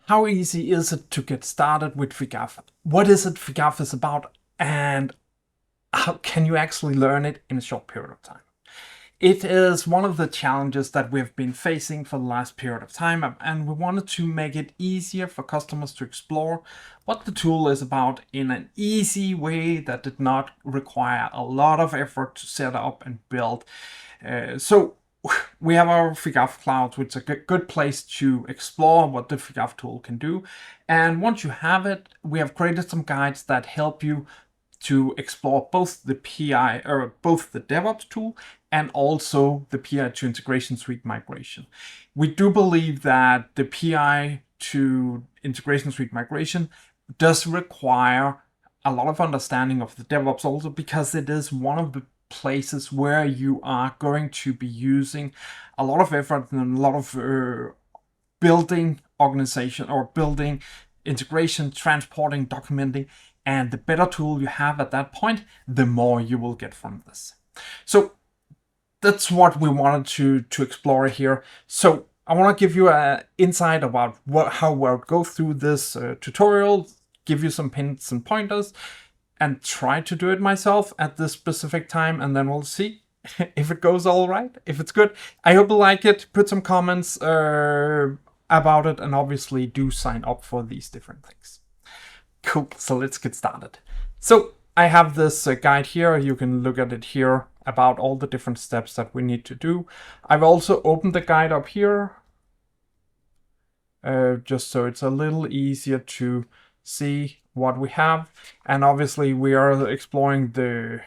How easy is it to get started with Figaf? What is it Figaf is about? And how can you actually learn it in a short period of time? It is one of the challenges that we've been facing for the last period of time, and we wanted to make it easier for customers to explore what the tool is about in an easy way that did not require a lot of effort to set up and build. So we have our Figaf cloud, which is a good place to explore what the Figaf tool can do. And once you have it, we have created some guides that help you to explore both the PI or both the DevOps tool and also the PI to integration suite migration. We do believe that the PI to integration suite migration does require a lot of understanding of the DevOps also, because it is one of the places where you are going to be using a lot of effort and a lot of building organization or building integration, transporting, documenting. And the better tool you have at that point, the more you will get from this. So that's what we wanted to explore here. So I want to give you an insight about how we'll go through this tutorial, give you some hints and pointers, and try to do it myself at this specific time, and then we'll see if it goes all right, if it's good. I hope you like it. Put some comments about it, and obviously do sign up for these different things. Cool, so let's get started. So I have this guide here. You can look at it here about all the different steps that we need to do. I've also opened the guide up here, just so it's a little easier to see what we have. And obviously we are exploring the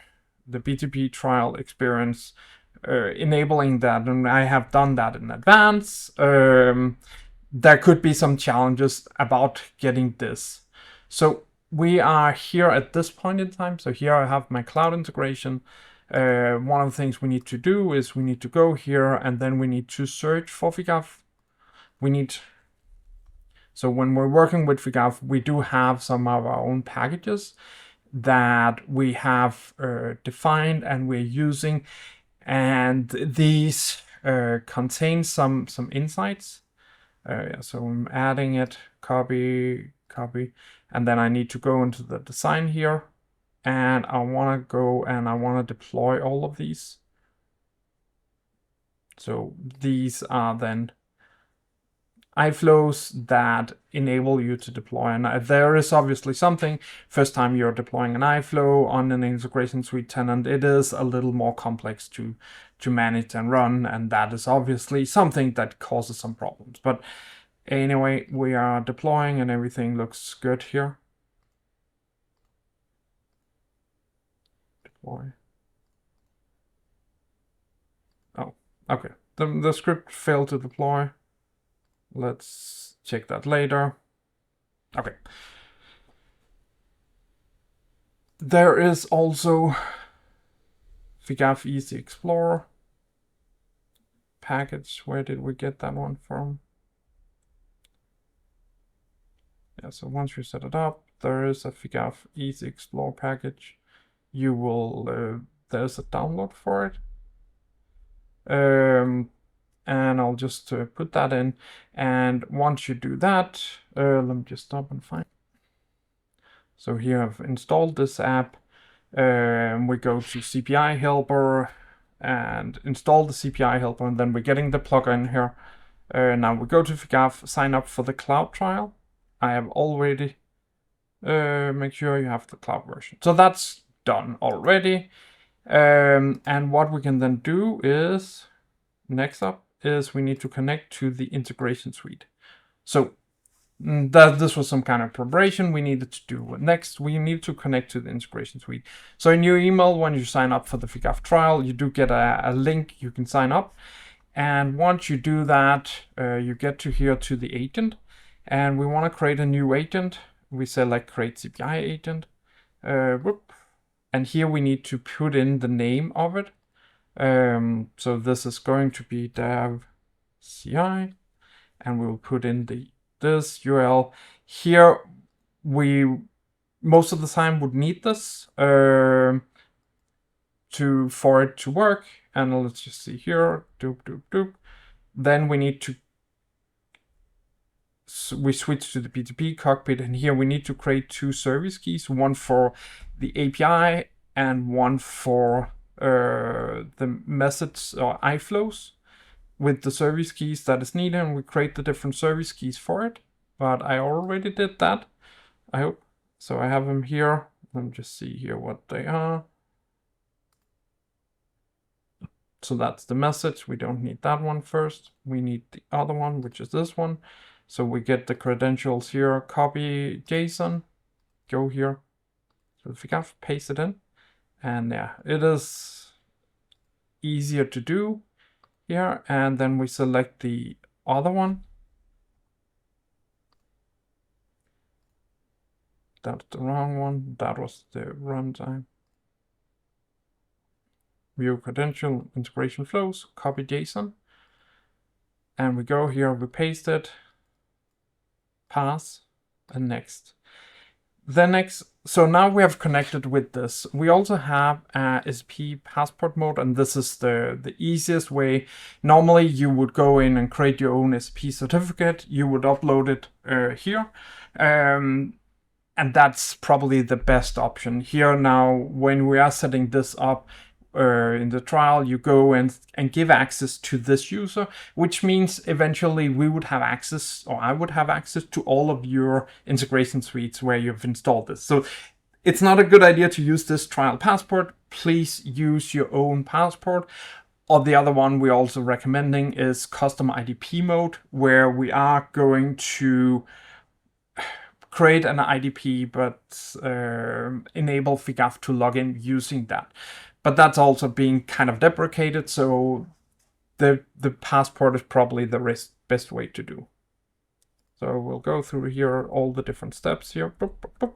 BTP trial experience, enabling that, and I have done that in advance. There could be some challenges about getting this. So we are here at this point in time. So here I have my cloud integration. One of the things we need to do is we need to go here, and then we need to search for Figaf. So when we're working with Figaf, we do have some of our own packages that we have defined and we're using, and these contain some insights. So I'm adding it, copy, and then I need to go into the design here, and I want to go and I want to deploy all of these. So these are then iFlows that enable you to deploy. And there is obviously something, first time you're deploying an iFlow on an integration suite tenant, it is a little more complex to manage and run, and that is obviously something that causes some problems. But anyway, we are deploying and everything looks good here. Deploy. Oh, okay. The script failed to deploy. Let's check that later. Okay. There is also Figaf Easy Explorer package. Where did we get that one from? Yeah, so once you set it up, there is a Figaf Easy Explorer package. You will, there's a download for it. And I'll just put that in. And once you do that, let me just stop and find. So here I've installed this app. We go to CPI helper and install the CPI helper, and then we're getting the plugin here. Now we go to Figaf, sign up for the cloud trial. I have already make sure you have the cloud version. So that's done already. And what we can then do is, next up is we need to connect to the integration suite. So this was some kind of preparation we needed to do. Next, we need to connect to the integration suite. So in your email, when you sign up for the Figaf trial, you do get a link you can sign up. And once you do that, you get to here to the agent. And we want to create a new agent. We select create CPI agent. And here we need to put in the name of it. So this is going to be dev CI, and we'll put in this URL. Here we most of the time would need this for it to work. And let's just see here, doop. Then we need to we switch to the P2P cockpit, and here we need to create two service keys, one for the API and one for the message or iFlows with the service keys that is needed, and we create the different service keys for it. But I already did that, I hope. So I have them here. Let me just see here what they are. So that's the message. We don't need that one first. We need the other one, which is this one. So we get the credentials here, copy JSON, go here. So if we can paste it in, and yeah, it is easier to do here. And then we select the other one. That's the wrong one. That was the runtime. View credential integration flows, copy JSON. And we go here, we paste it, pass, and next. Then next, so now we have connected with this. We also have SAP passport mode, and this is the easiest way. Normally you would go in and create your own SAP certificate. You would upload it here. And that's probably the best option. Here now, when we are setting this up in the trial, you go and give access to this user, which means eventually we would have access, or I would have access to all of your integration suites where you've installed this. So it's not a good idea to use this trial passport. Please use your own passport. Or the other one we're also recommending is custom IDP mode, where we are going to create an IDP, but enable Figaf to log in using that. But that's also being kind of deprecated, so the passport is probably the best way to do. So we'll go through here all the different steps here. Boop, boop, boop.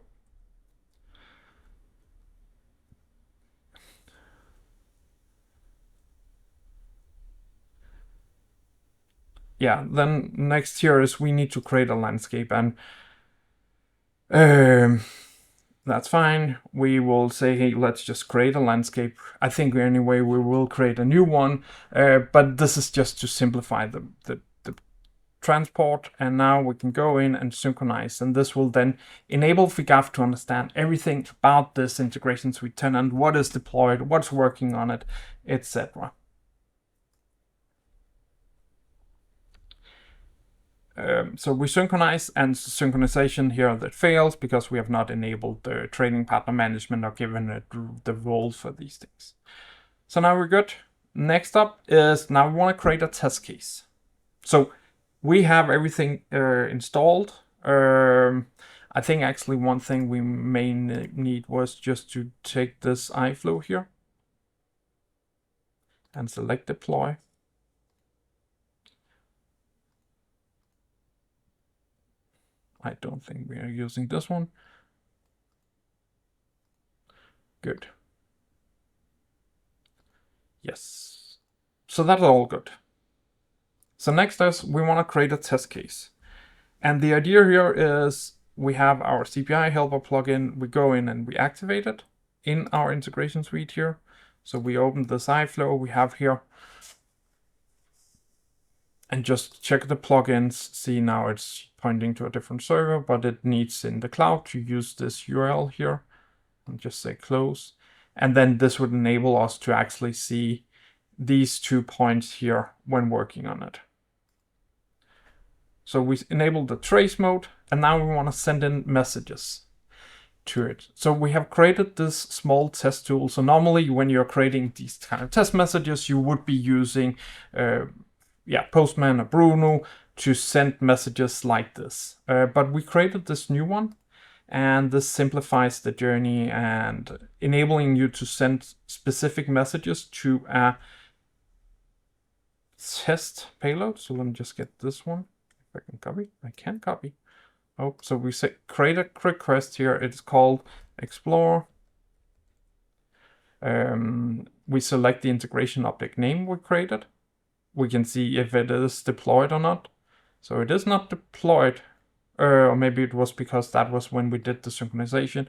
Yeah, then next here is we need to create a landscape, and that's fine. We will say, hey, let's just create a landscape. I think anyway we will create a new one, but this is just to simplify the transport. And now we can go in and synchronize, and this will then enable Figaf to understand everything about this integration suite tenant, what is deployed, what's working on it, etc. So we synchronize, and synchronization here that fails because we have not enabled the trading partner management or given it the roles for these things. So now we're good. Next up is now we want to create a test case. So we have everything installed. I think actually one thing we may need was just to take this iFlow here and select deploy. I don't think we are using this one. Good. Yes. So that's all good. So next is we want to create a test case. And the idea here is we have our CPI helper plugin. We go in and we activate it in our integration suite here. So we open this iFlow we have here. And just check the plugins. See, now it's pointing to a different server, but it needs in the cloud to use this URL here. And just say close. And then this would enable us to actually see these 2 points here when working on it. So we enabled the trace mode, and now we want to send in messages to it. So we have created this small test tool. So normally when you're creating these kind of test messages, you would be using Postman or Bruno to send messages like this. But we created this new one, and this simplifies the journey and enabling you to send specific messages to a test payload. So let me just get this one. If I can copy, I can copy. Oh, so we say create a request here. It's called explore. We select the integration object name we created. We can see if it is deployed or not. So it is not deployed, or maybe it was because that was when we did the synchronization.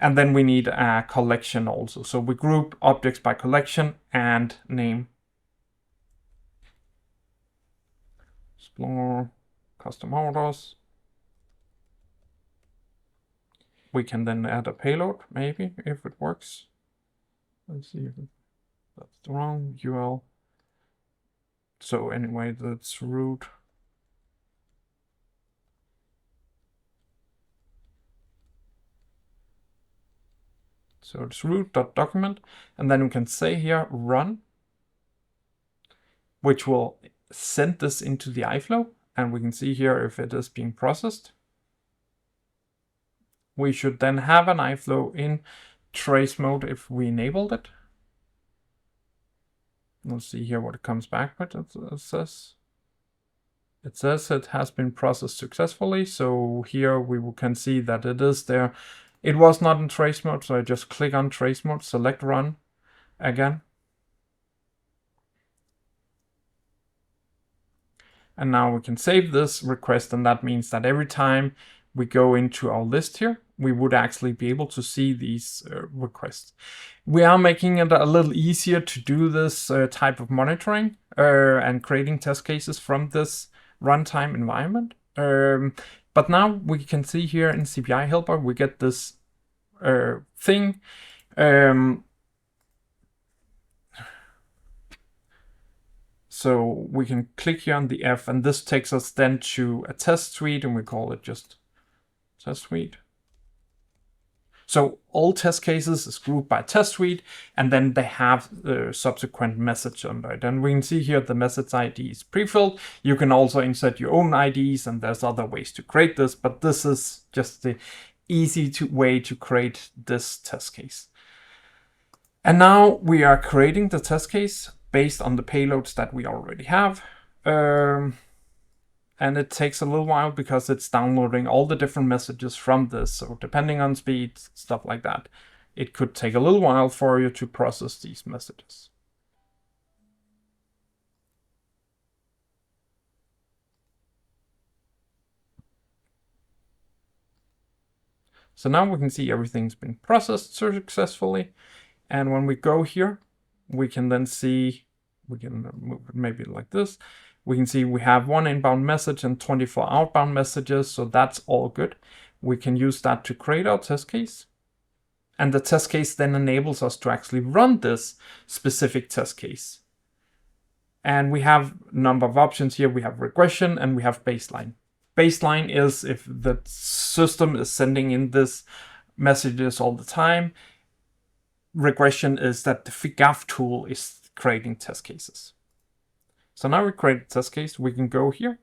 And then we need a collection also. So we group objects by collection and name. Explore, custom orders. we can then add a payload, maybe, if it works. Let's see if that's the wrong URL. So anyway, that's root. So it's root.document, and then we can say here run, which will send this into the iFlow, and we can see here if it is being processed. We should then have an iFlow in trace mode if we enabled it. Let's see here what it comes back with. It says it has been processed successfully. So here we can see that it is there. It was not in trace mode, so I just click on trace mode, select run again. And now we can save this request, and that means that every time we go into our list here, we would actually be able to see these requests. We are making it a little easier to do this type of monitoring and creating test cases from this runtime environment. But now we can see here in CPI helper, we get this thing. So we can click here on the F, and this takes us then to a test suite, and we call it just test suite. So all test cases is grouped by test suite, and then they have subsequent message under it. And we can see here the message ID is pre-filled. You can also insert your own IDs, and there's other ways to create this, but this is just the easy way to create this test case. And now we are creating the test case based on the payloads that we already have. And it takes a little while because it's downloading all the different messages from this. So depending on speed, stuff like that, it could take a little while for you to process these messages. So now we can see everything's been processed successfully. And when we go here, we can then see, we can move it maybe like this. We can see we have 1 inbound message and 24 outbound messages, so that's all good. We can use that to create our test case. And the test case then enables us to actually run this specific test case. And we have a number of options here. We have regression and we have baseline. Baseline is if the system is sending in this messages all the time. Regression is that the Figaf tool is creating test cases. So now we create a test case, we can go here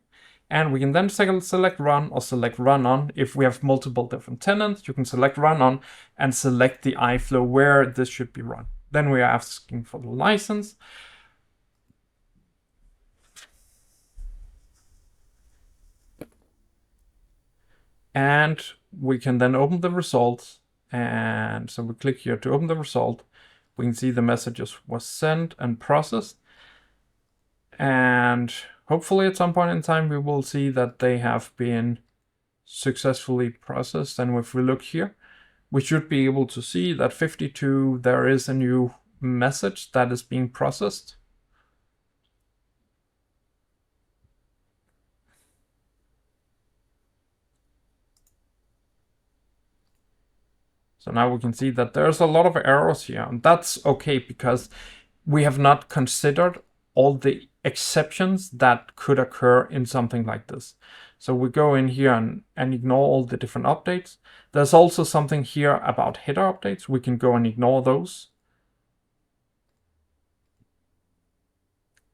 and we can then select run or select run on. If we have multiple different tenants, you can select run on and select the iFlow where this should be run. Then we are asking for the license. And we can then open the result. And so we click here to open the result. We can see the messages was sent and processed. And hopefully at some point in time, we will see that they have been successfully processed. And if we look here, we should be able to see that 52, there is a new message that is being processed. So now we can see that there's a lot of errors here, and that's okay because we have not considered all the exceptions that could occur in something like this. So we go in here and ignore all the different updates. There's also something here about header updates. We can go and ignore those.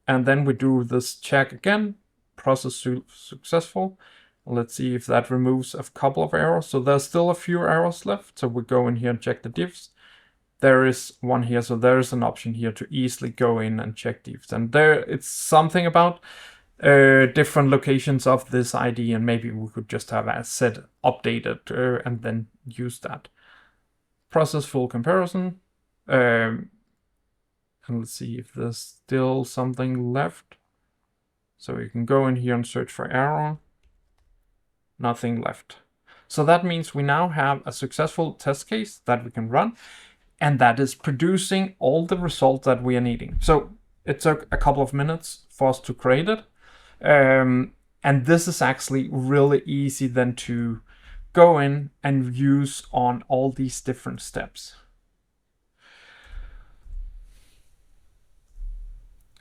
And then we do this check again, process successful. Let's see if that removes a couple of errors. So there's still a few errors left. So we go in here and check the diffs. There is one here, so there is an option here to easily go in and check diffs. And there, it's something about different locations of this ID, and maybe we could just have a set updated and then use that. Process full comparison. And let's see if there's still something left. So you can go in here and search for error. Nothing left. So that means we now have a successful test case that we can run, and that is producing all the results that we are needing. So it took a couple of minutes for us to create it. And this is actually really easy then to go in and use on all these different steps.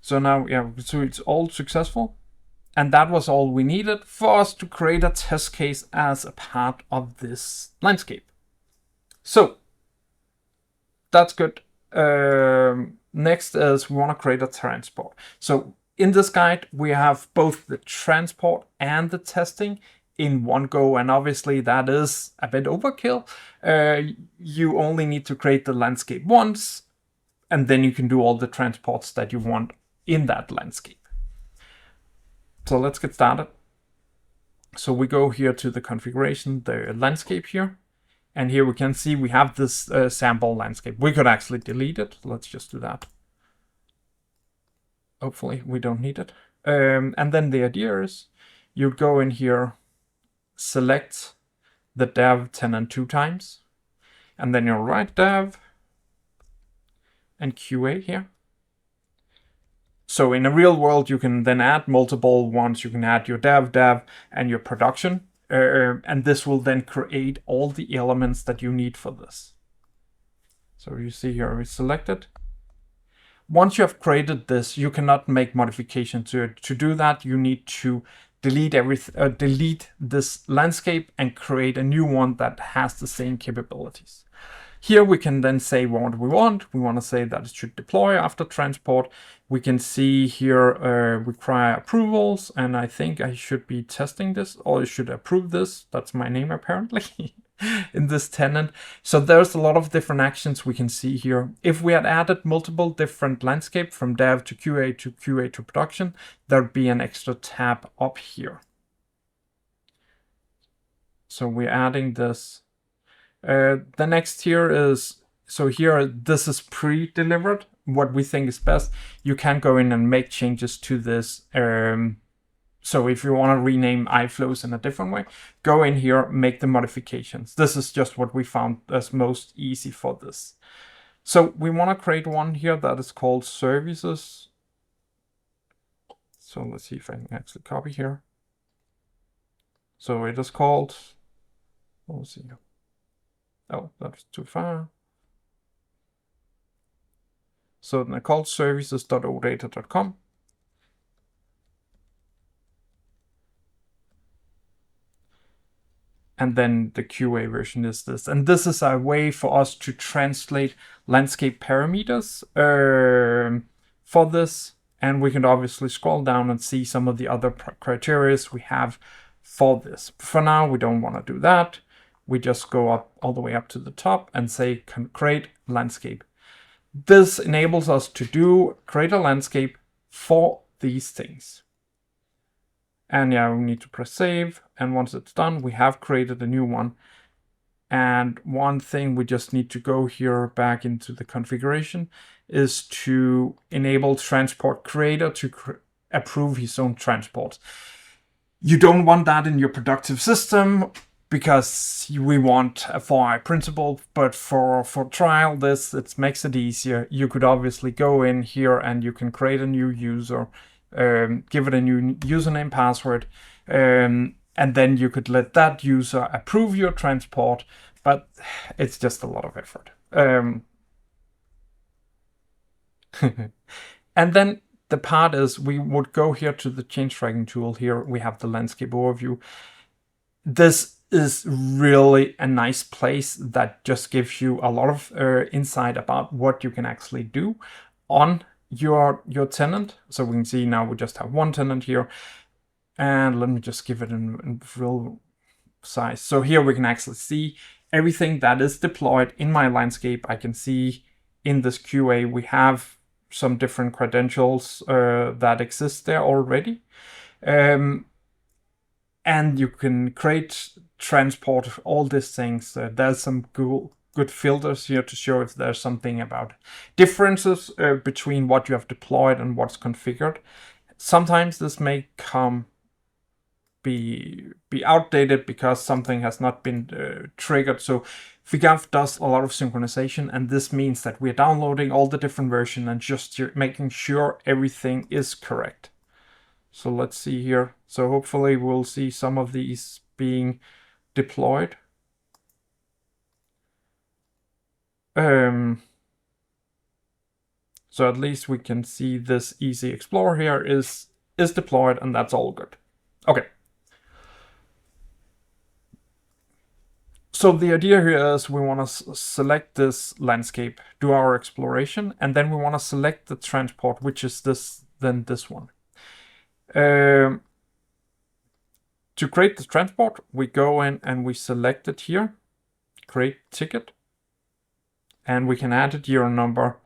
So now, yeah, so it's all successful. And that was all we needed for us to create a test case as a part of this landscape. So that's good. Next is we want to create a transport. So in this guide, we have both the transport and the testing in one go. And obviously that is a bit overkill. You only need to create the landscape once, and then you can do all the transports that you want in that landscape. So let's get started. So we go here to the configuration, the landscape here. And here we can see we have this sample landscape. We could actually delete it. Let's just do that. Hopefully we don't need it. And then the idea is you go in here, select the dev tenant 2 times, and then you'll write dev and QA here. So in a real world, you can then add multiple ones. You can add your dev, and your production. And this will then create all the elements that you need for this. So you see here, we selected. Once you have created this, you cannot make modifications to it. To do that, you need to delete this landscape and create a new one that has the same capabilities. Here we can then say what we want. We want to say that it should deploy after transport. We can see here require approvals, and I think I should be testing this, or I should approve this. That's my name apparently in this tenant. So there's a lot of different actions we can see here. If we had added multiple different landscape from dev to QA to production, there'd be an extra tab up here. So we're adding this. The next here is, so here this is pre-delivered, what we think is best. You can go in and make changes to this. So if you want to rename iFlows in a different way, go in here, make the modifications. This is just what we found as most easy for this. So we want to create one here that is called services. So let's see if I can actually copy here. So it is called, let's see. Oh, that's too far. So they're called services.odata.com. And then the QA version is this. And this is a way for us to translate landscape parameters for this. And we can obviously scroll down and see some of the other criteria we have for this. For now, we don't want to do that. We just go up all the way up to the top and say create landscape. This enables us to create a landscape for these things. And yeah, we need to press save. And once it's done, we have created a new one. And one thing we just need to go here back into the configuration is to enable transport creator to approve his own transports. You don't want that in your productive system, because we want a 4i principle, but for trial this, it makes it easier. You could obviously go in here and you can create a new user, give it a new username, password, and then you could let that user approve your transport, but it's just a lot of effort. And then the part is we would go here to the change tracking tool. Here we have the landscape overview. This is really a nice place that just gives you a lot of insight about what you can actually do on your tenant. So we can see now we just have one tenant here, and let me just give it in real size. So here we can actually see everything that is deployed in my landscape. I can see in this QA we have some different credentials that exist there already. And you can create, transport, all these things. There's some good filters here to show if there's something about differences between what you have deployed and what's configured. Sometimes this may be outdated because something has not been triggered. So Figaf does a lot of synchronization, and this means that we're downloading all the different versions and just making sure everything is correct. So let's see here. So hopefully we'll see some of these being deployed. So at least we can see this easy explore here is deployed, and that's all good. Okay. So the idea here is we want to select this landscape, do our exploration, and then we want to select the transport, which is this one. To create the transport, we go in and we select it here, create ticket, and we can add a GR number,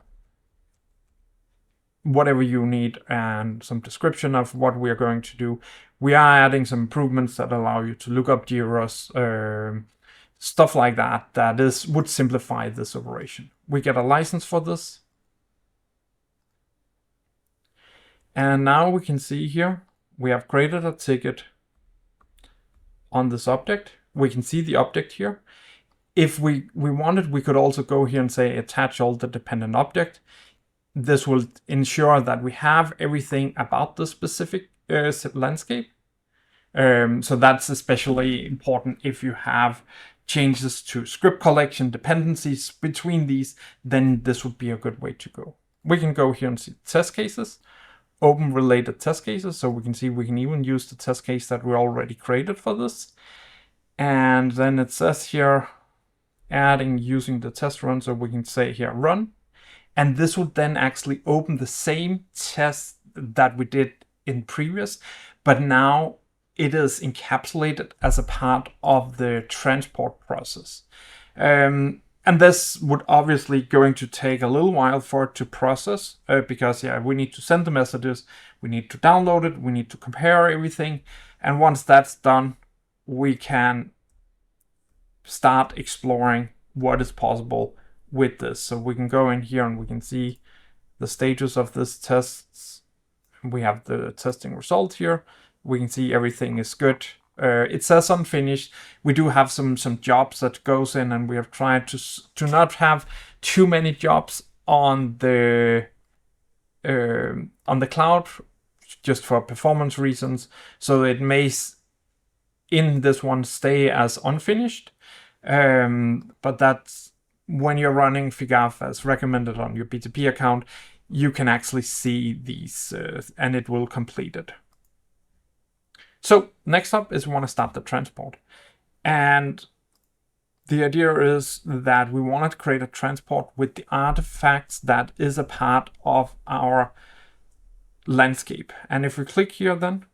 whatever you need, and some description of what we are going to do. We are adding some improvements that allow you to look up GRs, stuff like that, would simplify this operation. We get a license for this. And now we can see here, we have created a ticket on this object. We can see the object here. If we wanted, we could also go here and say attach all the dependent object. This will ensure that we have everything about the specific landscape. So that's especially important if you have changes to script collection, dependencies between these, then this would be a good way to go. We can go here and see test cases, open related test cases. So we can see we can even use the test case that we already created for this. And then it says here, adding using the test run. So we can say here, run. And this would then actually open the same test that we did in previous, but now it is encapsulated as a part of the transport process. And this would obviously going to take a little while for it to process because we need to send the messages, we need to download it, we need to compare everything. And once that's done, we can start exploring what is possible with this. So we can go in here and we can see the status of this tests. We have the testing result here. We can see everything is good. It says unfinished. We do have some jobs that goes in, and we have tried to not have too many jobs on the cloud, just for performance reasons. So it may in this one stay as unfinished, but that's when you're running Figaf as recommended on your BTP account, you can actually see these and it will complete it. So next up is we want to start the transport. And the idea is that we want to create a transport with the artifacts that is a part of our landscape. And if we click here then,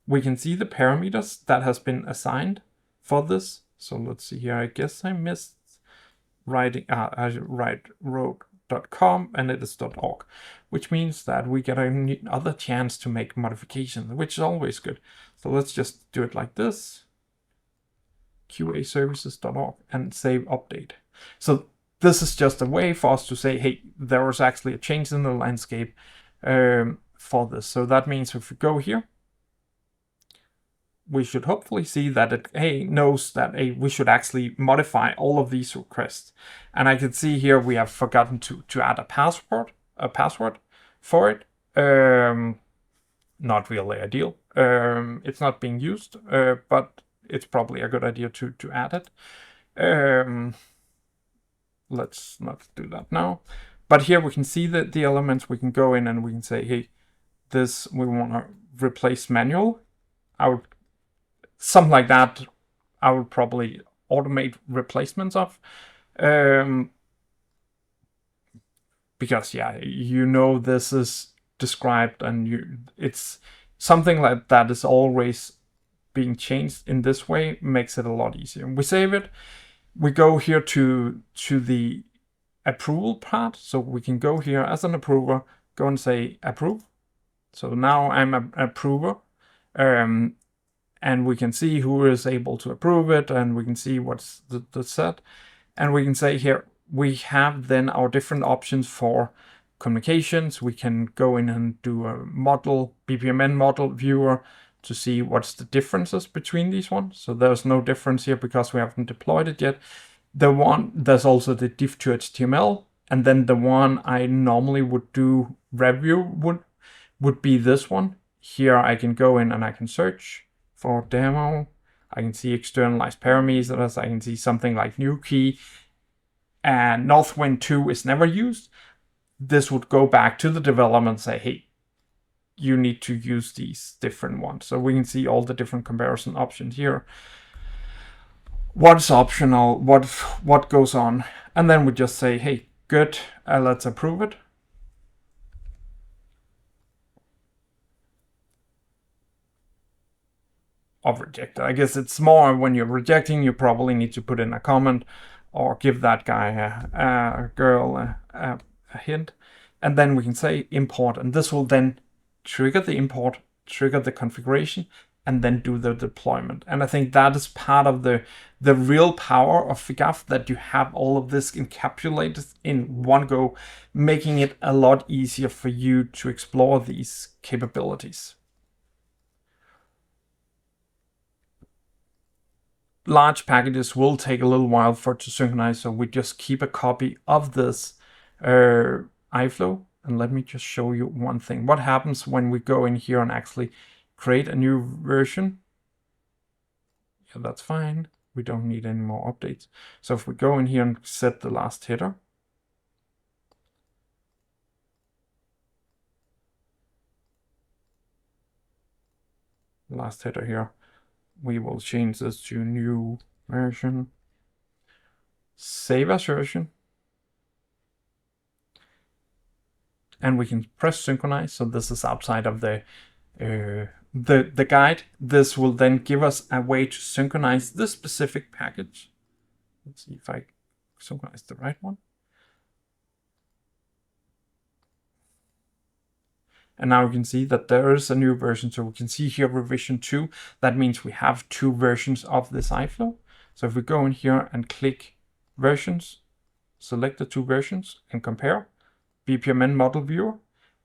we can see the parameters that has been assigned for this. So let's see here. I guess I missed writing. I write road.com and it is .org, which means that we get another chance to make modifications, which is always good. So let's just do it like this. QAservices.org and save update. So this is just a way for us to say, hey, there was actually a change in the landscape for this. So that means if we go here, we should hopefully see that it knows that we should actually modify all of these requests. And I can see here we have forgotten to add a password for it. Not really ideal. It's not being used, but it's probably a good idea to add it. Let's not do that now. But here we can see the elements. We can go in and we can say, hey, this we want to replace manual. Something like that, I would probably automate replacements of. Because this is described and it's something like that is always being changed in this way, makes it a lot easier. We save it. We go here to the approval part. So we can go here as an approver, go and say approve. So now I'm an approver. And we can see who is able to approve it, and we can see what's the set. And we can say here, we have then our different options for communications. We can go in and do a model, BPMN model viewer to see what's the differences between these ones. So there's no difference here because we haven't deployed it yet. There's also the diff to HTML. And then the one I normally would do review would be this one. here I can go in and I can search for demo. I can see externalized parameters. I can see something like new key, and Northwind 2 is never used. This would go back to the development and say, hey, you need to use these different ones. So we can see all the different comparison options here. What's optional, what goes on, and then we just say, hey, good, let's approve it. Of rejected. I guess it's more when you're rejecting, you probably need to put in a comment or give that guy a girl a hint, and then we can say import, and this will then trigger the import, trigger the configuration, and then do the deployment. And I think that is part of the real power of Figaf, that you have all of this encapsulated in one go, making it a lot easier for you to explore these capabilities. Large packages will take a little while for it to synchronize, so we just keep a copy of this iFlow. And let me just show you one thing. What happens when we go in here and actually create a new version? Yeah, that's fine. We don't need any more updates. So if we go in here and set the last header, here, we will change this to new version, save as version, and we can press synchronize. So this is outside of the guide. This will then give us a way to synchronize this specific package. Let's see if I synchronize the right one. And now we can see that there is a new version. So we can see here revision 2. That means we have 2 versions of this iFlow. So if we go in here and click versions, select the 2 versions and compare, BPMN model viewer,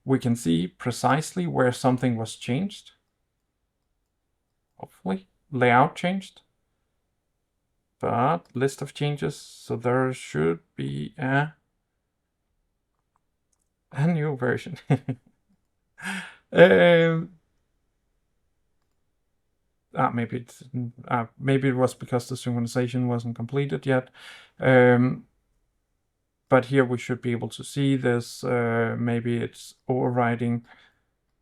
we can see precisely where something was changed. Hopefully, layout changed, but list of changes. So there should be a new version. Maybe it was because the synchronization wasn't completed yet. But here we should be able to see this. Maybe it's overriding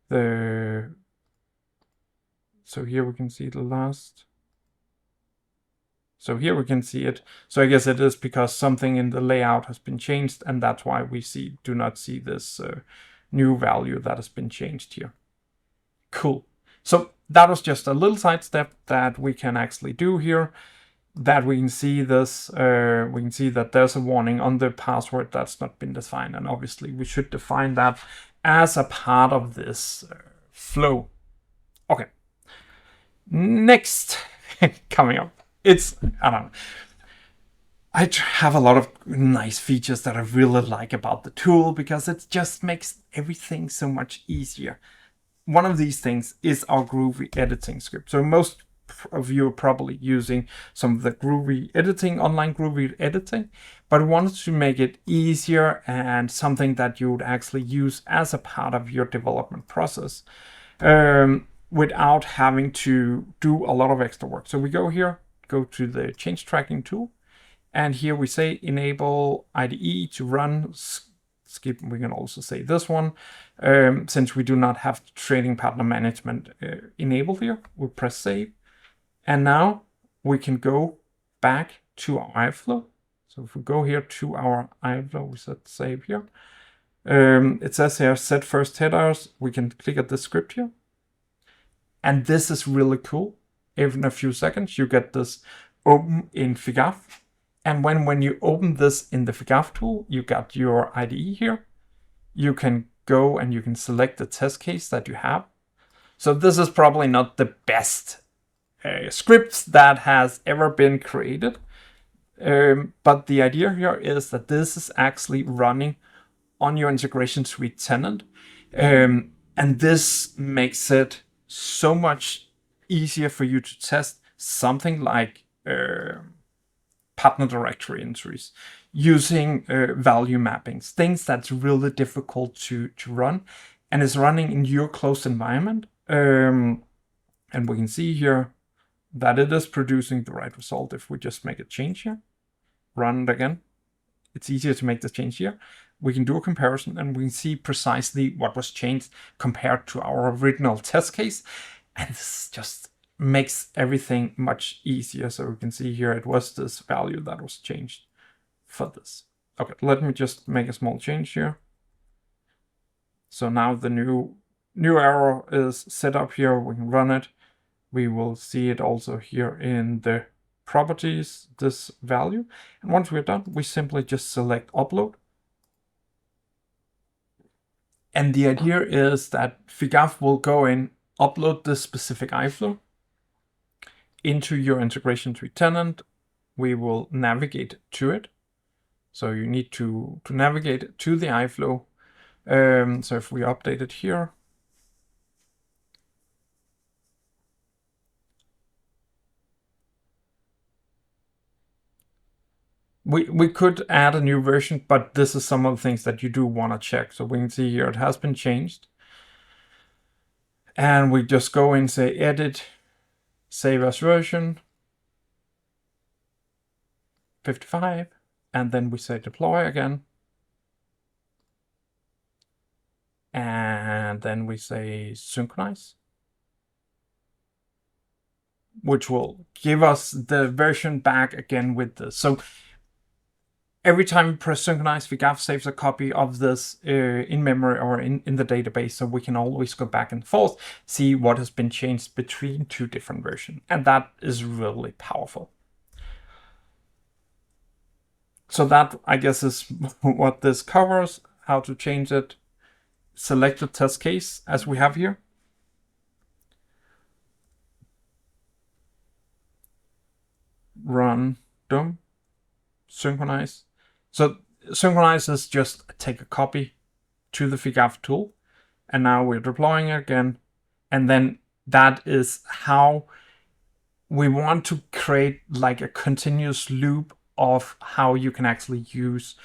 the. So here we can see the last. So here we can see it. So I guess it is because something in the layout has been changed, and that's why we do not see this new value that has been changed here. Cool. So that was just a little side step that we can actually do here. That we can see this, we can see that there's a warning on the password that's not been defined, and obviously we should define that as a part of this flow. Okay, next coming up, it's, I don't know, I have a lot of nice features that I really like about the tool because it just makes everything so much easier. One of these things is our Groovy editing script. So most of you are probably using some of the Groovy editing, online Groovy editing, but I wanted to make it easier and something that you would actually use as a part of your development process without having to do a lot of extra work. So we go here, go to the change tracking tool, and here we say enable IDE to run. Skip, we can also say this one. Since we do not have trading partner management enabled here, we'll press save. And now we can go back to our iFlow. So if we go here to our iFlow, we set save here. It says here set first headers. We can click at this script here. And this is really cool. In a few seconds, you get this open in Figaf. And when you open this in the Figaf tool, you got your IDE here. You can go and you can select the test case that you have. So this is probably not the best scripts that has ever been created. But the idea here is that this is actually running on your integration suite tenant. And this makes it so much easier for you to test something like partner directory entries, using value mappings, things that's really difficult to run and is running in your closed environment. And we can see here that it is producing the right result if we just make a change here, run it again. It's easier to make the change here. We can do a comparison and we can see precisely what was changed compared to our original test case. And this just makes everything much easier. So we can see here it was this value that was changed for this. Okay, let me just make a small change here. So now the new arrow is set up here. We can run it. We will see it also here in the properties, this value. And once we're done, we simply just select upload. And the idea is that Figaf will go in, upload this specific iFlow into your integration suite tenant. We will navigate to it. So you need to navigate to the iFlow. So if we update it here, we could add a new version, but this is some of the things that you do want to check. So we can see here it has been changed. And we just go in, say edit, save as version 55, and then we say deploy again. And then we say synchronize, which will give us the version back again with this. So every time we press synchronize, Figaf saves a copy of this in memory or in the database, so we can always go back and forth, see what has been changed between two different versions. And that is really powerful. So that, I guess, is what this covers, how to change it. Select the test case as we have here. Run, done, synchronize. So synchronize is just take a copy to the Figaf tool. And now we're deploying it again. And then that is how we want to create like a continuous loop of how you can actually use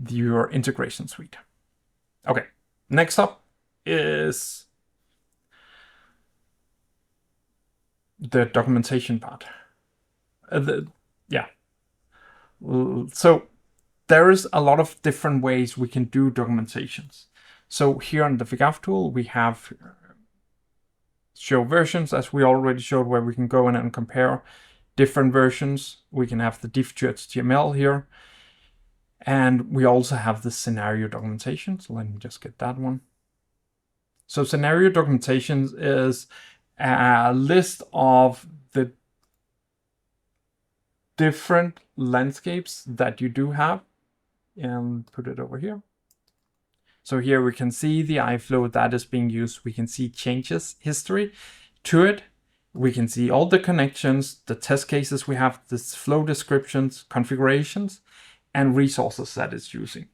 your integration suite. Okay, next up is the documentation part. So there is a lot of different ways we can do documentations. So here on the Figaf tool, we have show versions, as we already showed, where we can go in and compare different versions. We can have the diff to HTML here. And we also have the scenario documentation. So let me just get that one. So scenario documentation is a list of the different landscapes that you do have. And put it over here. So here we can see the iFlow that is being used. We can see changes history to it. We can see all the connections, the test cases we have, the flow descriptions, configurations, and resources that it's using.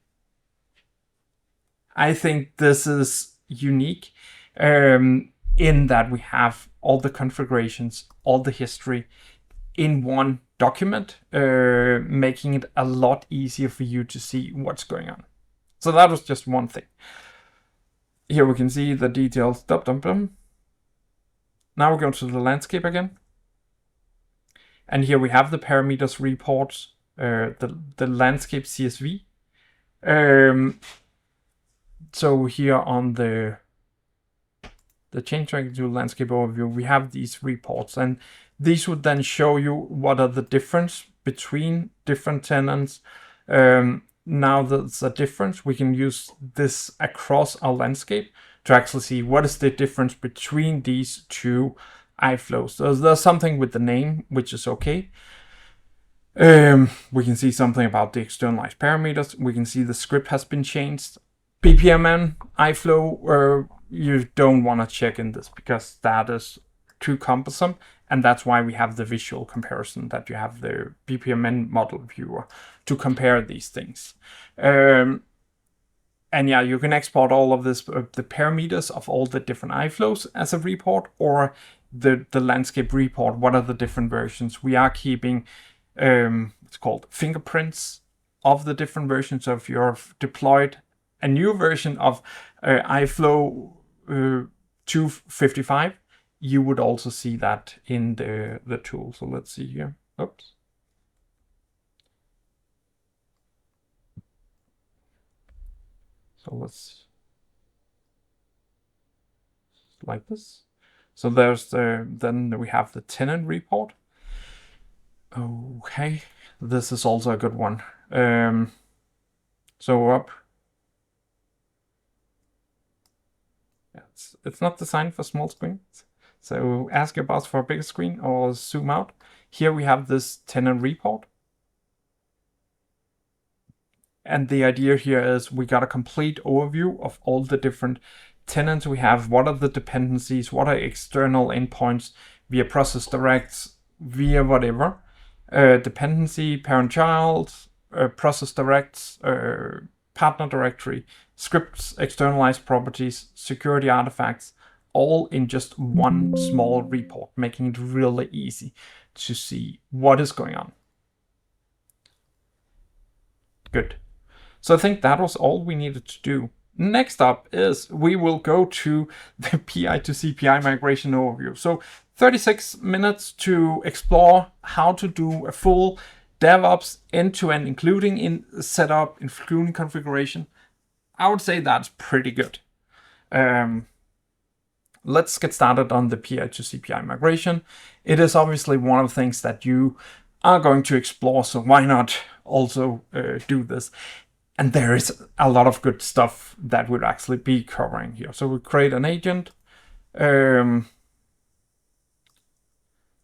I think this is unique in that we have all the configurations, all the history in one document, making it a lot easier for you to see what's going on. So that was just one thing. Here we can see the details. Now we go to the landscape again. And here we have the parameters reports, the landscape CSV. So here on the change tracking to landscape overview, we have these reports, and these would then show you what are the difference between different tenants. Now there's a difference. We can use this across our landscape to actually see what is the difference between these two iFlows. So there's something with the name, which is okay. We can see something about the externalized parameters. We can see the script has been changed. BPMN, iFlow, you don't want to check in this because that is too cumbersome. And that's why we have the visual comparison, that you have the BPMN model viewer to compare these things. And yeah, you can export all of this, the parameters of all the different iFlows as a report, or the landscape report. What are the different versions? We are keeping, it's called fingerprints of the different versions. So if you've deployed a new version of iFlow 255, you would also see that in the tool. So let's see here. Oops. So let's like this. So there's then we have the tenant report. Okay, this is also a good one. So up. It's not designed for small screens. So ask your boss for a bigger screen or zoom out. Here we have this tenant report. And the idea here is we got a complete overview of all the different tenants we have. What are the dependencies? What are external endpoints via process directs, via whatever. Dependency, parent-child, process directs, partner directory, scripts, externalized properties, security artifacts, all in just one small report, making it really easy to see what is going on. Good. So I think that was all we needed to do. Next up is we will go to the PI to CPI migration overview. So 36 minutes to explore how to do a full DevOps end-to-end, including in setup, including configuration. I would say that's pretty good. Let's get started on the PI to CPI migration. It is obviously one of the things that you are going to explore, so why not also do this? And there is a lot of good stuff that we'll actually be covering here. So we create an agent. And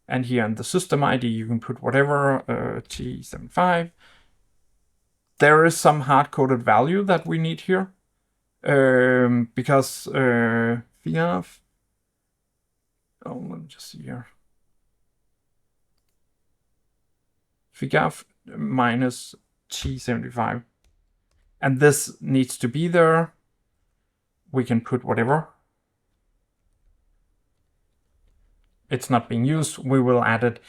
here in the system ID, you can put whatever, T75. There is some hard-coded value that we need here. Because Figaf, oh, let me just see here. Figaf minus T75. And this needs to be there. We can put whatever. It's not being used. We will add it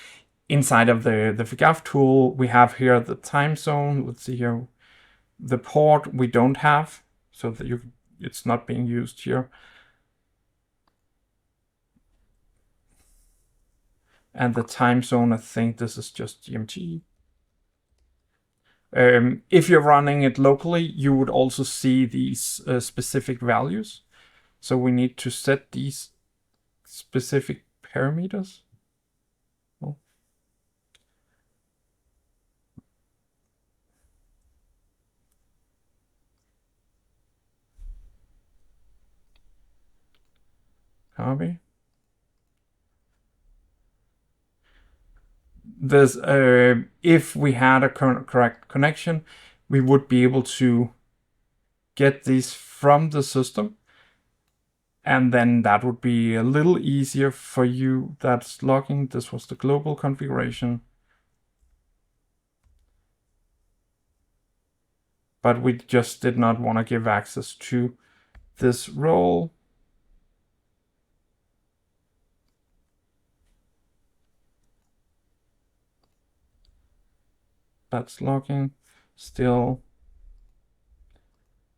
inside of the Figaf tool. We have here the time zone. Let's see here. The port we don't have, so that it's not being used here. And the time zone, I think this is just GMT. If you're running it locally, you would also see these specific values. So we need to set these specific parameters. Oh. Copy. This, if we had a correct connection, we would be able to get these from the system. And then that would be a little easier for you that's logging. This was the global configuration. But we just did not want to give access to this role. That's logging. Still,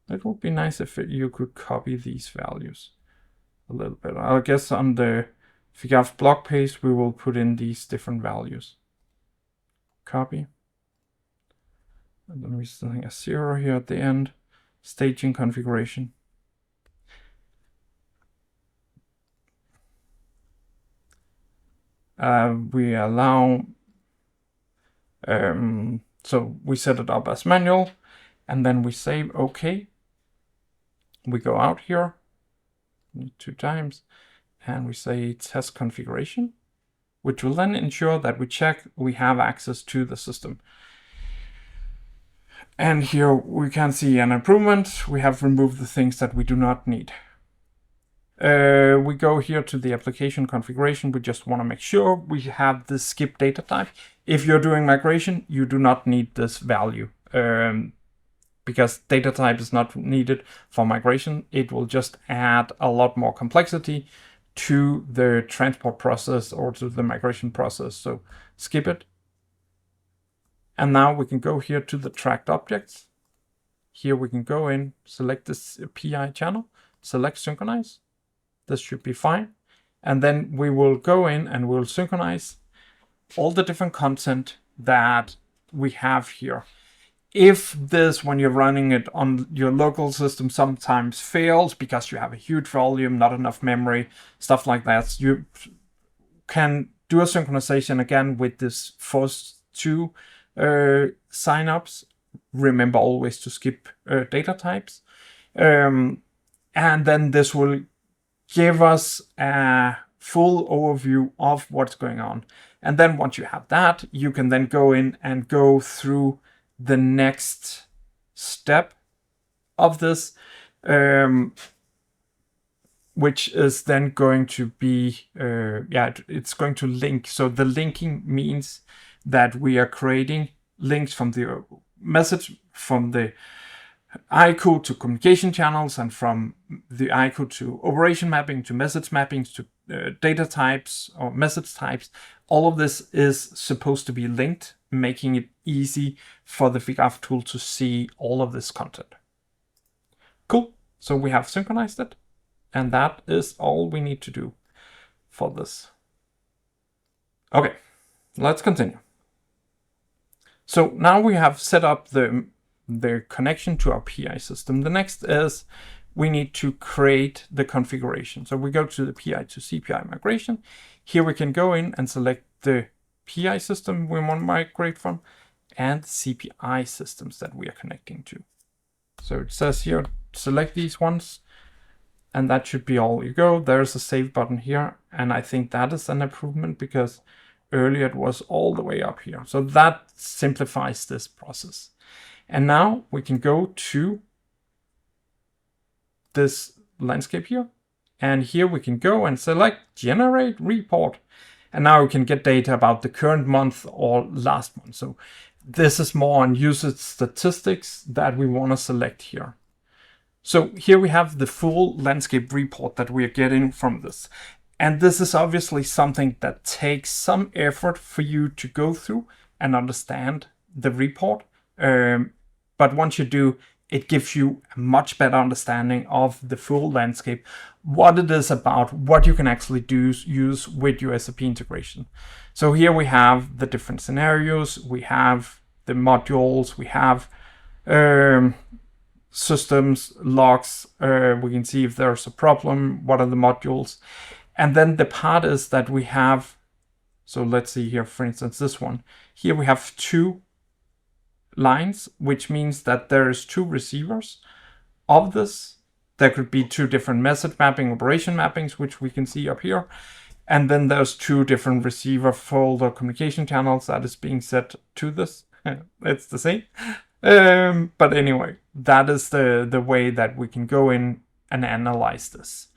it would be nice if you could copy these values a little bit. I guess on the Figaf blog page, we will put in these different values. Copy. And then we're setting a 0 here at the end. Staging configuration. We allow, so we set it up as manual, and then we say OK. We go out here 2 times, and we say test configuration, which will then ensure that we check we have access to the system. And here we can see an improvement. We have removed the things that we do not need. We go here to the application configuration. We just want to make sure we have the skip data type. If you're doing migration, you do not need this value because data type is not needed for migration. It will just add a lot more complexity to the transport process or to the migration process. So skip it. And now we can go here to the tracked objects. Here we can go in, select this PI channel, select synchronize. This should be fine. And then we will go in and we'll synchronize all the different content that we have here. If this, when you're running it on your local system, sometimes fails because you have a huge volume, not enough memory, stuff like that, you can do a synchronization again with this first two signups. Remember always to skip data types. And then this will give us a full overview of what's going on. And then once you have that, you can then go in and go through the next step of this, which is then going to be, it's going to link. So the linking means that we are creating links from the message, from the ICO to communication channels, and from the ICO to operation mapping, to message mappings, to data types or message types. All of this is supposed to be linked, making it easy for the Figaf tool to see all of this content. Cool. So we have synchronized it, and that is all we need to do for this. Okay, let's continue. So now we have set up the connection to our PI system. The next is we need to create the configuration. So we go to the PI to CPI migration. Here we can go in and select the PI system we want to migrate from and CPI systems that we are connecting to. So it says here, select these ones, and that should be all you go. There's a save button here, and I think that is an improvement because earlier it was all the way up here. So that simplifies this process. And now we can go to this landscape here, and here we can go and select generate report. And now we can get data about the current month or last month. So this is more on usage statistics that we want to select here. So here we have the full landscape report that we are getting from this. And this is obviously something that takes some effort for you to go through and understand the report. But once you do, it gives you a much better understanding of the full landscape, what it is about, what you can actually use with your SAP integration. So here we have the different scenarios, we have the modules, we have systems, logs, we can see if there's a problem, what are the modules. And then the part is that we have, so let's see here, for instance, this one. Here we have two lines, which means that there is two receivers of this. There could be two different message mapping, operation mappings, which we can see up here. And then there's two different receiver folder communication channels that is being set to this. It's the same. But anyway, that is the way that we can go in and analyze this.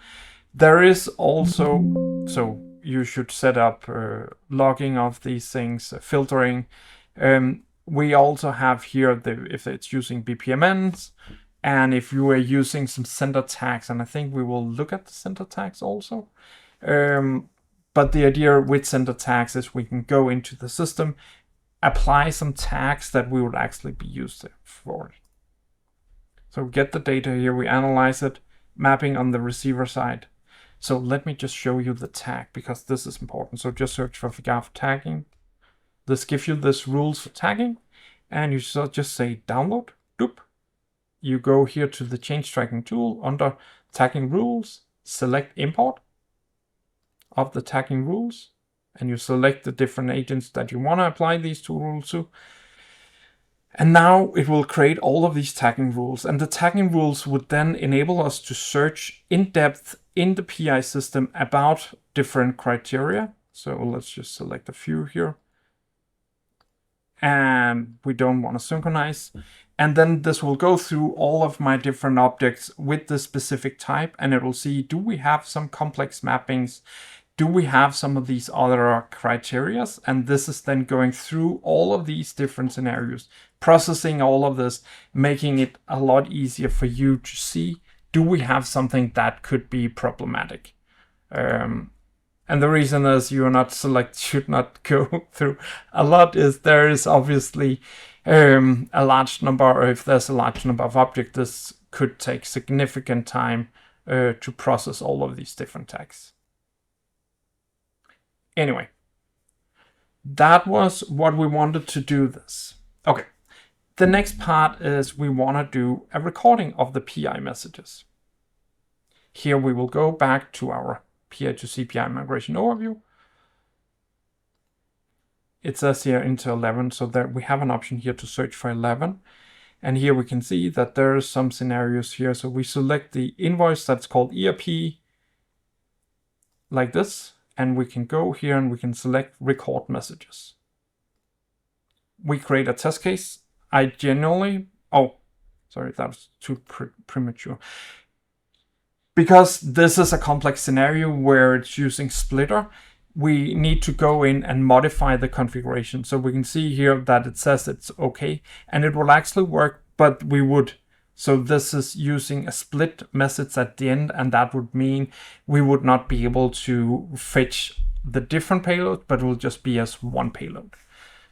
There is also, so you should set up logging of these things, filtering. We also have here if it's using BPMNs, and if you are using some center tags, and I think we will look at the center tags also. But the idea with center tags is we can go into the system, apply some tags that we would actually be used for it. So we get the data here, we analyze it, mapping on the receiver side. So let me just show you the tag because this is important. So just search for Figaf tagging. This gives you this rules for tagging, and you just say download. Doop. You go here to the change tracking tool under tagging rules, select import of the tagging rules, and you select the different agents that you want to apply these two rules to. And now it will create all of these tagging rules, and the tagging rules would then enable us to search in depth in the PI system about different criteria. So let's just select a few here. And we don't want to synchronize. And then this will go through all of my different objects with the specific type, and it will see, do we have some complex mappings? Do we have some of these other criteria? And this is then going through all of these different scenarios, processing all of this, making it a lot easier for you to see, do we have something that could be problematic? And the reason is you are not should not go through a lot is there is obviously a large number, or if there's a large number of objects, this could take significant time to process all of these different tags. Anyway, that was what we wanted to do this. Okay, the next part is we want to do a recording of the PI messages. Here we will go back to our PI to CPI migration overview. It says here into 11, so that we have an option here to search for 11. And here we can see that there are some scenarios here. So we select the invoice that's called ERP like this. And we can go here and we can select record messages. We create a test case. I generally, oh, sorry, that was too premature. Because this is a complex scenario where it's using splitter, we need to go in and modify the configuration. So we can see here that it says it's okay, and it will actually work, but we would. So this is using a split message at the end, and that would mean we would not be able to fetch the different payload, but it will just be as one payload.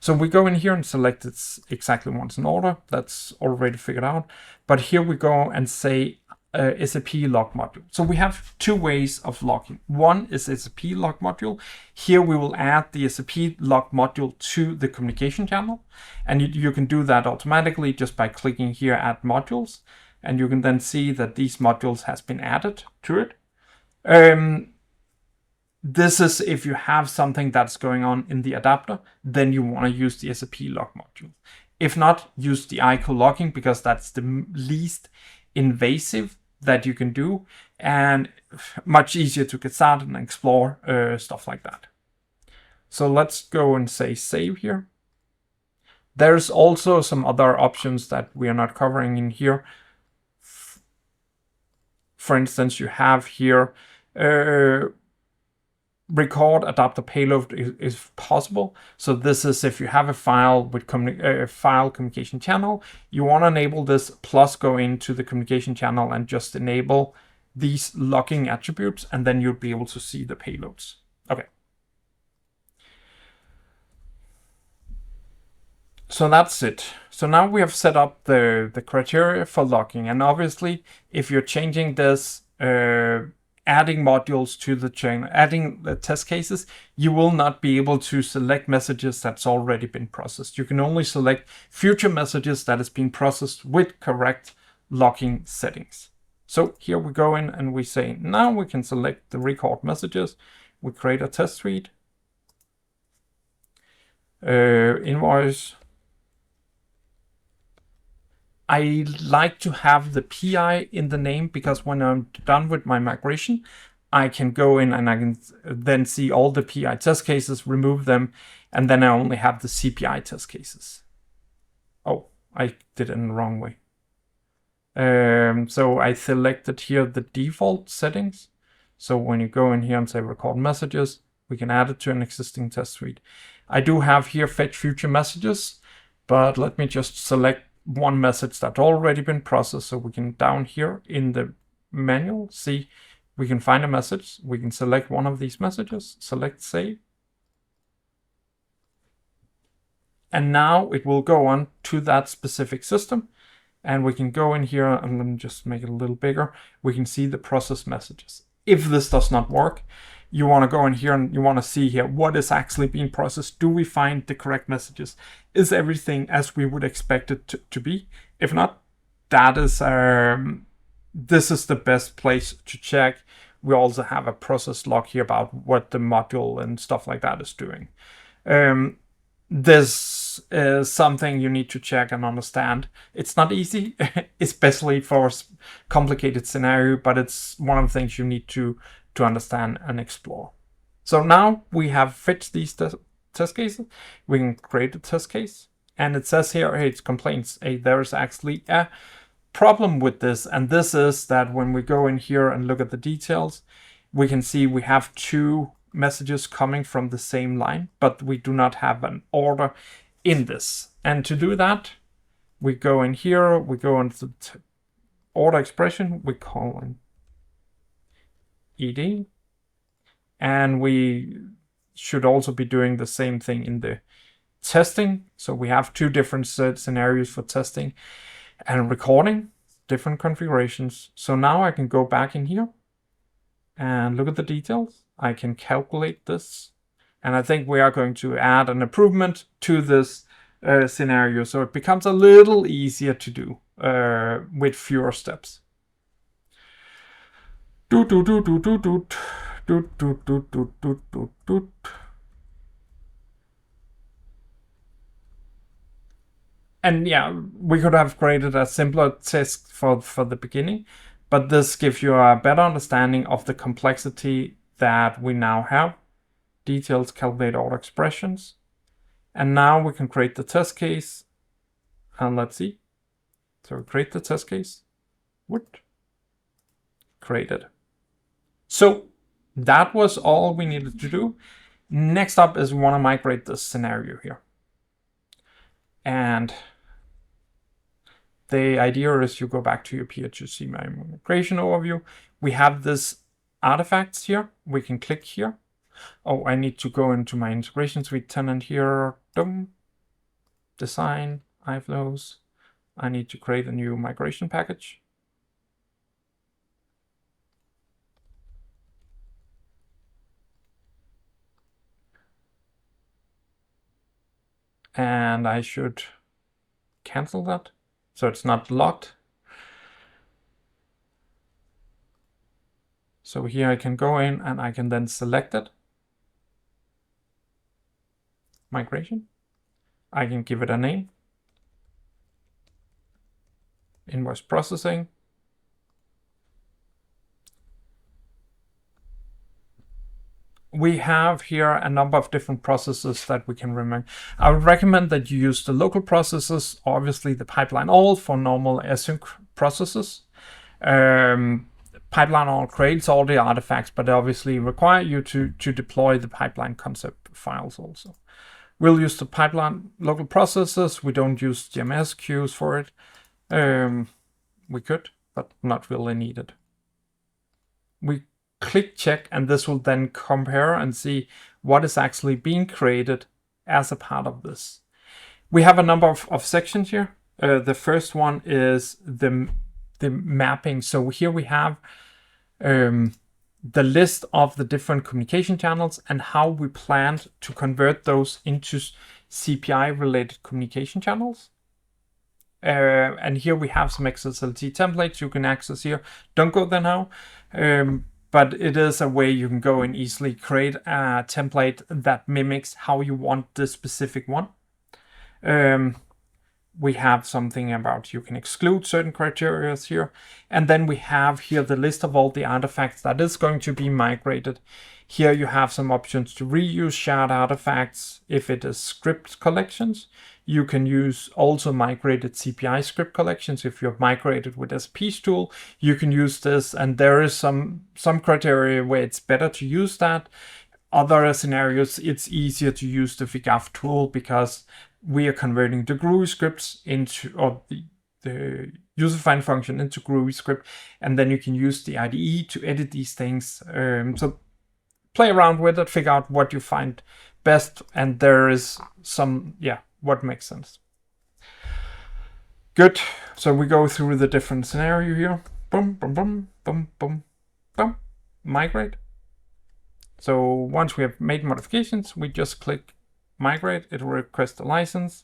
So we go in here and select it's exactly once in order. That's already figured out. But here we go and say SAP log module. So we have two ways of logging. One is SAP log module. Here we will add the SAP log module to the communication channel. And you can do that automatically just by clicking here add modules. And you can then see that these modules has been added to it. This is if you have something that's going on in the adapter, then you want to use the SAP log module. If not, use the ICO logging because that's the least invasive that you can do and much easier to get started and explore stuff like that. So let's go and say save here. There's also some other options that we are not covering in here. For instance, you have here record adapter payload is possible. So this is if you have a file with file communication channel, you want to enable this plus go into the communication channel and just enable these logging attributes, and then you'll be able to see the payloads. Okay. So that's it. So now we have set up the criteria for logging, and obviously if you're changing this adding modules to the chain, adding the test cases, you will not be able to select messages that's already been processed. You can only select future messages that has been processed with correct logging settings. So here we go in and we say, now we can select the record messages. We create a test suite, invoice. I like to have the PI in the name because when I'm done with my migration, I can go in and I can then see all the PI test cases, remove them, and then I only have the CPI test cases. Oh, I did it in the wrong way. So I selected here the default settings. So when you go in here and say record messages, we can add it to an existing test suite. I do have here fetch future messages, but let me just select one message that's already been processed. So we can down here in the manual see we can find a message. We can select one of these messages, select save. And now it will go on to that specific system. And we can go in here, I'm going to just make it a little bigger. We can see the process messages. If this does not work, you want to go in here and you want to see here what is actually being processed. Do we find the correct messages? Is everything as we would expect it to be? If not, that is this is the best place to check. We also have a process log here about what the module and stuff like that is doing. This is something you need to check and understand. It's not easy, especially for a complicated scenario, but it's one of the things you need to understand and explore. So now we have fetched these test cases. We can create a test case, and it says here, hey, it complains, hey, there's actually a problem with this, and this is that when we go in here and look at the details, we can see we have two messages coming from the same line, but we do not have an order in this. And to do that, we go in here, we go into the order expression, we call in ed, and we should also be doing the same thing in the testing. So we have two different scenarios for testing and recording. different configurations. So now I can go back in here and look at the details. I can calculate this. And I think we are going to add an improvement to this scenario, so it becomes a little easier to do with fewer steps. And yeah, we could have created a simpler test for the beginning, but this gives you a better understanding of the complexity that we now have. Details, calculate auto expressions. And now we can create the test case. And let's see. So we create the test case. What? Created. So that was all we needed to do. Next up is we want to migrate this scenario here. And the idea is you go back to your PHC migration overview. We have this artifacts here. We can click here. Oh, I need to go into my integration suite tenant here. Design, iFlows. I need to create a new migration package. And I should cancel that so it's not locked. So here I can go in and I can then select it. Migration. I can give it a name. Invoice processing. We have here a number of different processes that we can remember. I would recommend that you use the local processes, obviously the pipeline all for normal async processes. Pipeline all creates all the artifacts, but they obviously require you to deploy the pipeline concept files also. We'll use the pipeline local processes. We don't use GMS queues for it. We could, but not really needed. We click check, and this will then compare and see what is actually being created as a part of this. We have a number of sections here. The first one is the mapping. So here we have the list of the different communication channels and how we plan to convert those into CPI related communication channels. And here we have some XSLT templates you can access here. Don't go there now. But it is a way you can go and easily create a template that mimics how you want this specific one. We have something about you can exclude certain criteria here. And then we have here the list of all the artifacts that is going to be migrated. Here you have some options to reuse shared artifacts. If it is script collections, you can use also migrated CPI script collections. If you've migrated with SAP's tool, you can use this. And there is some criteria where it's better to use that. Other scenarios, it's easier to use the Figaf tool because we are converting the Groovy scripts into, or the user-defined function into Groovy script, and then you can use the IDE to edit these things. So play around with it, figure out what you find best, and there is some, what makes sense. Good. So we go through the different scenario here. Boom, boom, boom, boom, boom, boom. Migrate. So once we have made modifications, we just click migrate. It will request a license.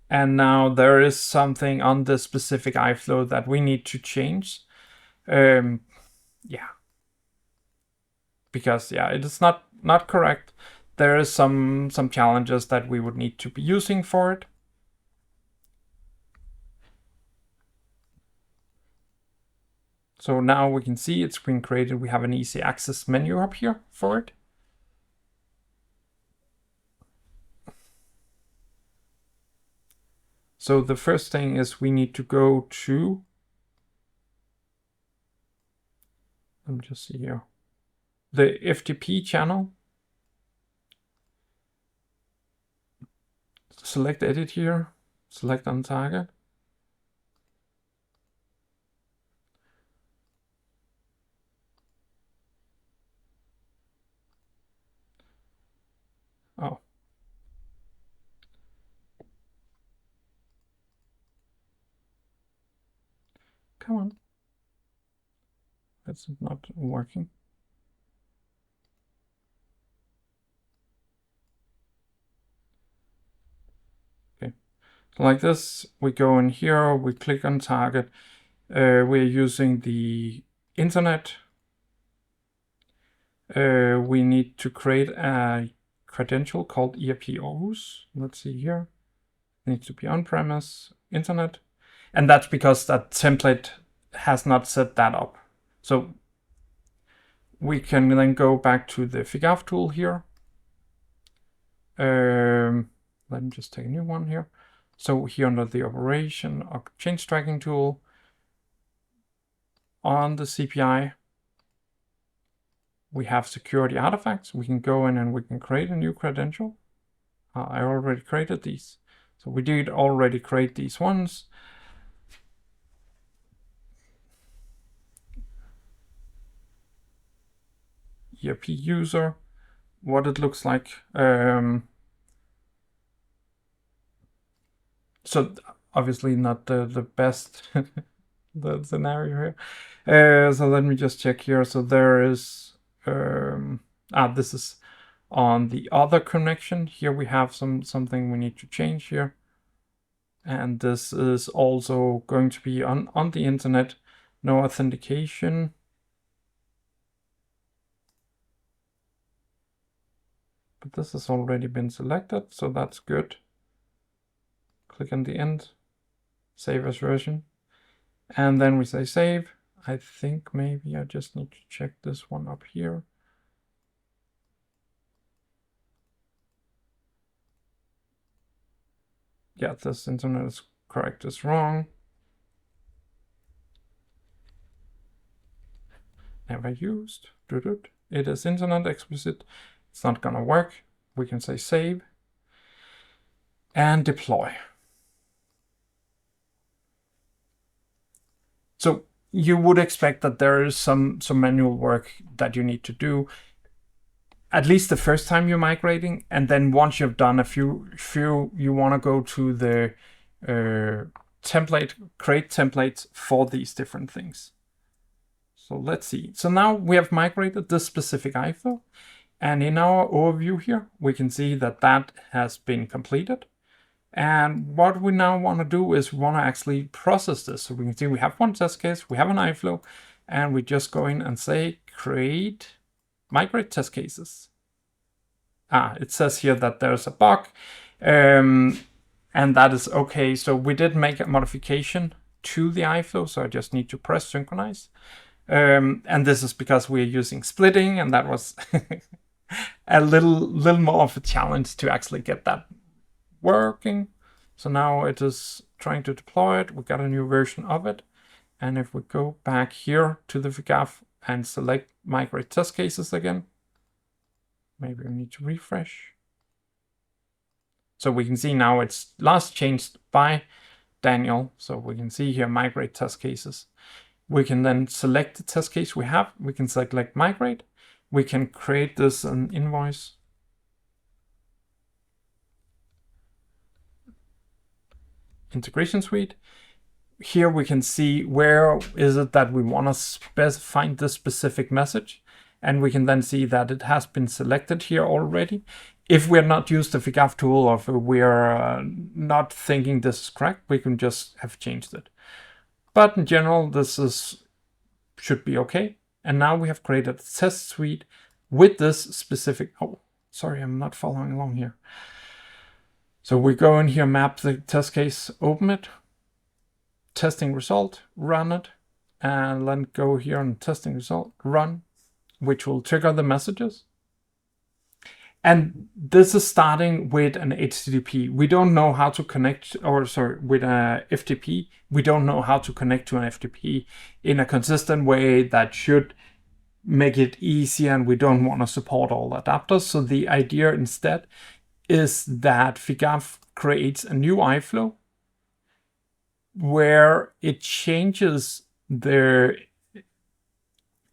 And now there is something on this specific iFlow that we need to change. Because it is not correct. There is some challenges that we would need to be using for it. So now we can see it's been created. We have an easy access menu up here for it. So the first thing is we need to go to, let me just see here, the FTP channel. Select edit here, select on target. Oh. come on. That's not working. Okay, so like this, we go in here, we click on target. We're using the internet. We need to create a credential called ERP-OS. Let's see here. It needs to be on-premise, internet. And that's because that template has not set that up. So we can then go back to the Figaf tool here. Let me just take a new one here. So here under the operation or change tracking tool, on the CPI, we have security artifacts. We can go in and we can create a new credential. I already created these. So we did already create these ones. ERP user, what it looks like. So obviously not the best the scenario here. So let me just check here. So there is, this is on the other connection. Here we have something we need to change here. And this is also going to be on the internet, no authentication. But this has already been selected, so that's good. Click on the end, save as version. And then we say save. I think maybe I just need to check this one up here. Yeah, this internet is correct, is wrong. Never used. It is internet explicit. It's not gonna work. We can say save and deploy. So you would expect that there is some manual work that you need to do, at least the first time you're migrating, and then once you've done a few, you want to go to the template, create templates for these different things. So let's see. So now we have migrated this specific iFlow, and in our overview here, we can see that that has been completed. And what we now want to do is we want to actually process this. So we can see we have one test case, we have an iFlow, and we just go in and say create migrate test cases. It says here that there's a bug, and that is okay. So we did make a modification to the iFlow, so I just need to press synchronize. And this is because we're using splitting, and that was a little more of a challenge to actually get that working. So now it is trying to deploy it. We got a new version of it. And if we go back here to the Figaf and select migrate test cases again, maybe we need to refresh. So we can see now it's last changed by Daniel. So we can see here migrate test cases. We can then select the test case we have. We can select migrate. We can create this an invoice. Integration suite. Here we can see where is it that we want to find this specific message, and we can then see that it has been selected here already. If we're not used the Figaf tool, or if we're not thinking this is correct, we can just have changed it. But in general, this should be okay. And now we have created a test suite with this specific. Oh, sorry, I'm not following along here. So we go in here, map the test case, open it, testing result, run it, and then go here on testing result, run, which will trigger the messages. And this is starting with an HTTP. We don't know how to connect, or sorry, with a FTP. We don't know how to connect to an FTP in a consistent way that should make it easier, and we don't want to support all adapters. So the idea instead is that Figaf creates a new iFlow where it changes the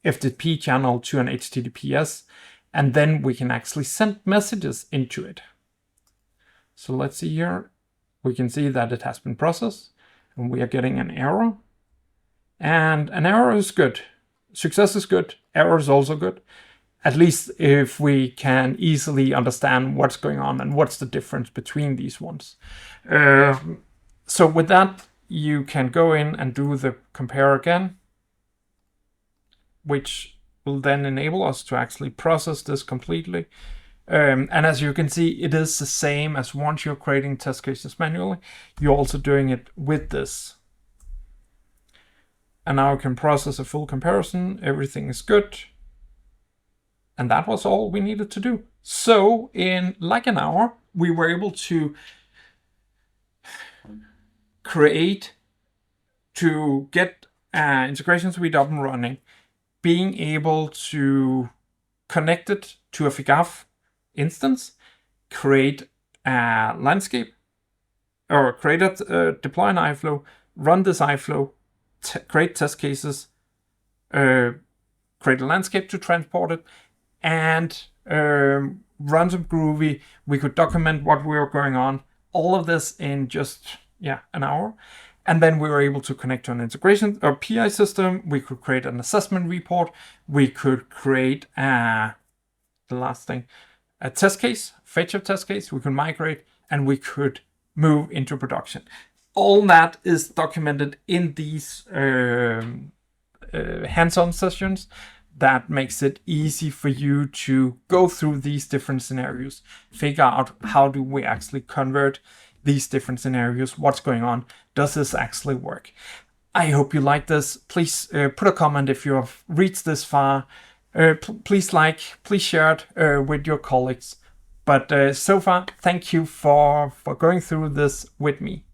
FTP channel to an HTTPS, and then we can actually send messages into it. So let's see here. We can see that it has been processed, and we are getting an error. And an error is good. Success is good. Error is also good. At least if we can easily understand what's going on and what's the difference between these ones. So with that, you can go in and do the compare again, which will then enable us to actually process this completely. And as you can see, it is the same as once you're creating test cases manually, you're also doing it with this. And now we can process a full comparison. Everything is good. And that was all we needed to do. So in like an hour, we were able to get Integration Suite up and running, being able to connect it to a Figaf instance, create a landscape, or deploy an iFlow, run this iFlow, create test cases, create a landscape to transport it, and run some Groovy. We could document what we were going on. All of this in just an hour. And then we were able to connect to an integration or PI system. We could create an assessment report. We could create the last thing, a test case, fetch a test case. We could migrate, and we could move into production. All that is documented in these hands-on sessions. That makes it easy for you to go through these different scenarios, figure out how do we actually convert these different scenarios, what's going on, does this actually work? I hope you like this. Please put a comment if you have reached this far. Please like, please share it with your colleagues. But so far, thank you for going through this with me.